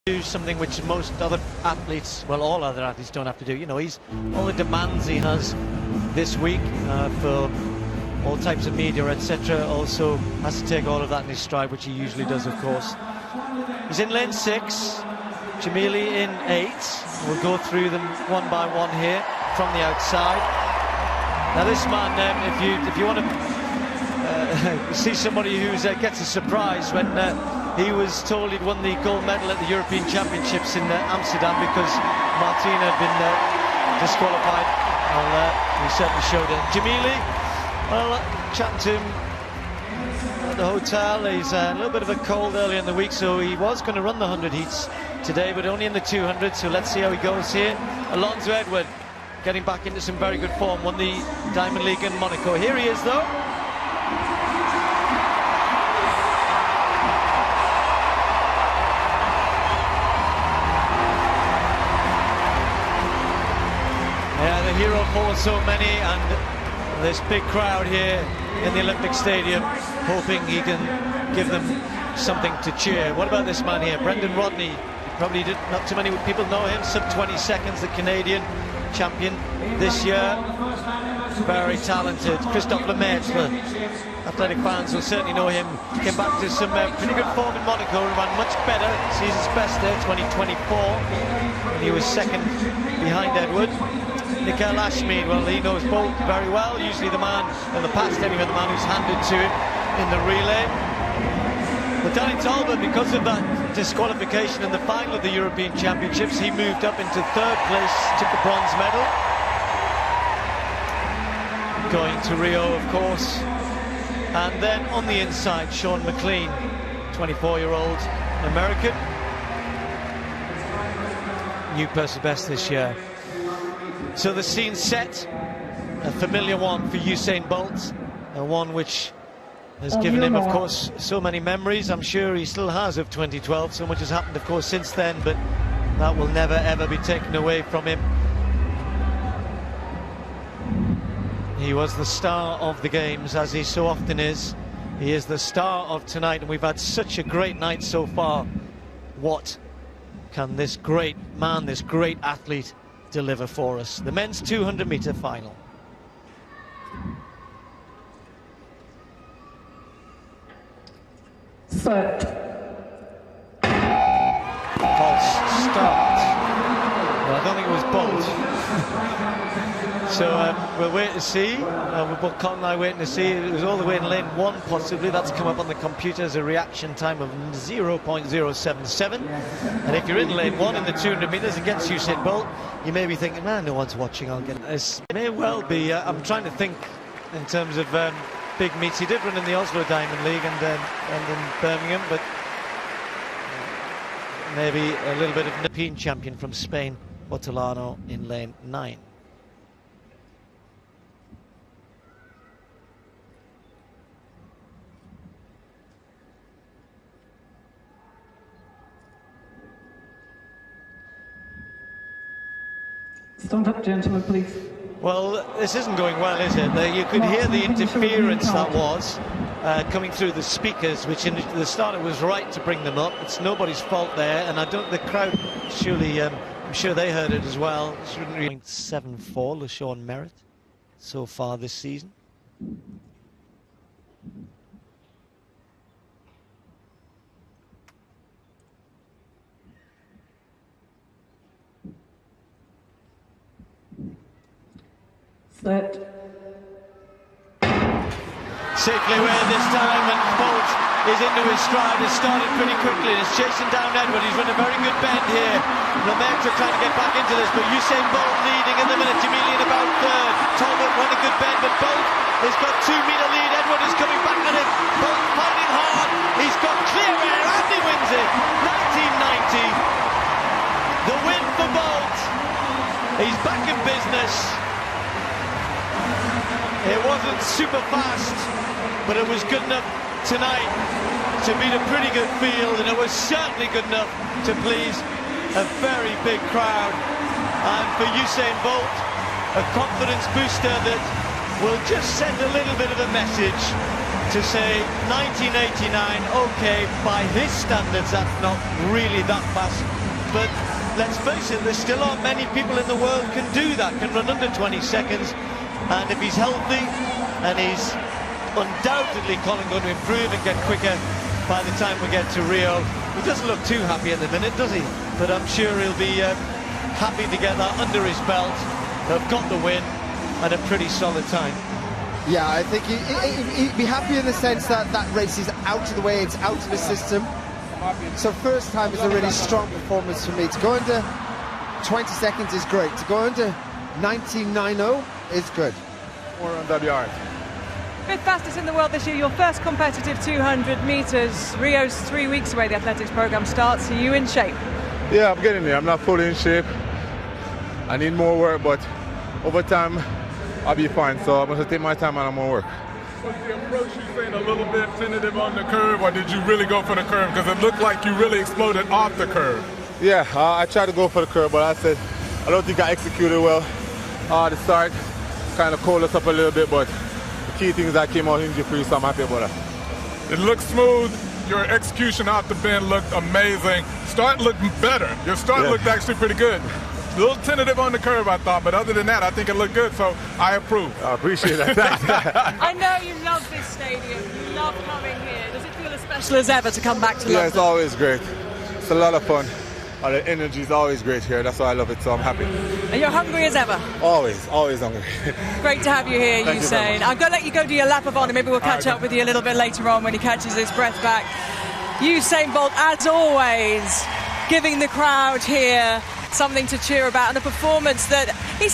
Do something which most other athletes, well, all other athletes don't have to do. You know, he's all the demands he has this week for all types of media, etc. Also has to take all of that in his stride, which he usually does, of course. He's in lane 6, Jamili in 8. We'll go through them one by one here from the outside. Now this man, if you want to see somebody who gets a surprise when he was told he'd won the gold medal at the European Championships in Amsterdam because Martina had been disqualified. Well, he certainly showed it. Jamili, well, chatting to him at the hotel. He's a little bit of a cold earlier in the week, so he was going to run the 100 heats today, but only in the 200, so let's see how he goes here. Alonso Edward getting back into some very good form, won the Diamond League in Monaco. Here he is, though. Yeah, the hero for so many, and this big crowd here in the Olympic Stadium, hoping he can give them something to cheer. What about this man here, Brendan Rodney? Probably not too many people know him. Sub 20 seconds, the Canadian champion this year. Very talented. Christophe Lemaitre, athletic fans will certainly know him. Came back to some pretty good form in Monaco and ran much better. Season's best there, 2024. And he was second behind Edward. Mikael Ashmead, well, he knows Bolt very well. Usually the man, in the past anyway, the man who's handed to him in the relay. But Danny Talbot, because of that disqualification in the final of the European Championships, he moved up into 3rd place, took the bronze medal. Going to Rio, of course. And then on the inside, Sean McLean, 24-year-old American. New personal best this year. So the scene's set, a familiar one for Usain Bolt, and one which has given him, of course, so many memories. I'm sure he still has of 2012. So much has happened, of course, since then, but that will never, ever be taken away from him. He was the star of the games, as he so often is. He is the star of tonight, and we've had such a great night so far. What can this great man, this great athlete, deliver for us? The men's 200-meter final. Set. False start. Well, I don't think it was Bolt. So we'll wait to see. What Colin and I waiting to see. It was all the way in lane 1, possibly. That's come up on the computer as a reaction time of 0.077. And if you're in lane 1 in the 200 metres against Usain Bolt, you may be thinking, man, no one's watching, I'll get this. It may well be. I'm trying to think in terms of big meets. He did run in the Oslo Diamond League and in Birmingham, but maybe a little bit of European champion from Spain, Hortolano, in lane 9. Stand up, gentlemen, please. Well, this isn't going well, is it? You could hear the interference that was coming through the speakers, which in the start it was right to bring them up. It's nobody's fault there, and I don't. The crowd surely, I'm sure they heard it as well. Shouldn't really. 0.74 LaShawn Merritt so far this season. Set. Safely away this time, and Bolt is into his stride. Has started pretty quickly. It's chasing down Edward. He's run a very good bend here. Lemaitre trying to get back into this, but Usain Bolt leading in the minute. Jamili in about 3rd. Talbot run a good bend, but Bolt has got 2-metre lead. Edward is coming back at him. Bolt fighting hard. He's got clear air, and he wins it. 1990. The win for Bolt. He's back in business. It wasn't super fast, but it was good enough tonight to beat a pretty good field, and it was certainly good enough to please a very big crowd. And for Usain Bolt, a confidence booster that will just send a little bit of a message to say 1989, okay, by his standards, that's not really that fast. but let's face it, there still aren't many people in the world can do that, can run under 20 seconds. And if he's healthy, and he's undoubtedly Colin going to improve and get quicker by the time we get to Rio. He doesn't look too happy at the minute, does he? But I'm sure he'll be happy to get that under his belt. They've got the win and a pretty solid time. Yeah, I think he'd be happy in the sense that that race is out of the way, it's out of the system. So first time is a really strong performance for me. To go under 20 seconds is great. To go under 19.90 is good. 400 yards. Fifth fastest in the world this year, your first competitive 200 metres. Rio's 3 weeks away, the athletics programme starts. Are you in shape? Yeah, I'm getting there. I'm not fully in shape. I need more work, but over time, I'll be fine. So I'm going to take my time and I'm going to work. Was the approach you saying a little bit tentative on the curve, or did you really go for the curve? Because it looked like you really exploded off the curve. Yeah, I tried to go for the curve, but I said I don't think I executed well. The start kind of cooled us up a little bit, but the key thing is I came out injury-free, so I'm happy about that. It looked smooth. Your execution off the bend looked amazing. Start looked better. Your start looked actually pretty good. A little tentative on the curve, I thought, but other than that, I think it looked good, so I approve. I appreciate that. Thanks. I know you love this stadium. You love coming here. Does it feel as special as ever to come back to London? Yeah, it's always great. It's a lot of fun. The energy is always great here. That's why I love it, so I'm happy. And you're hungry as ever? Always hungry. Great to have you here, Thank you very Usain. much. I'm going to let you go do your lap of honour. Maybe we'll catch up with you a little bit later on when he catches his breath back. Usain Bolt, as always, giving the crowd here something to cheer about, and a performance that he's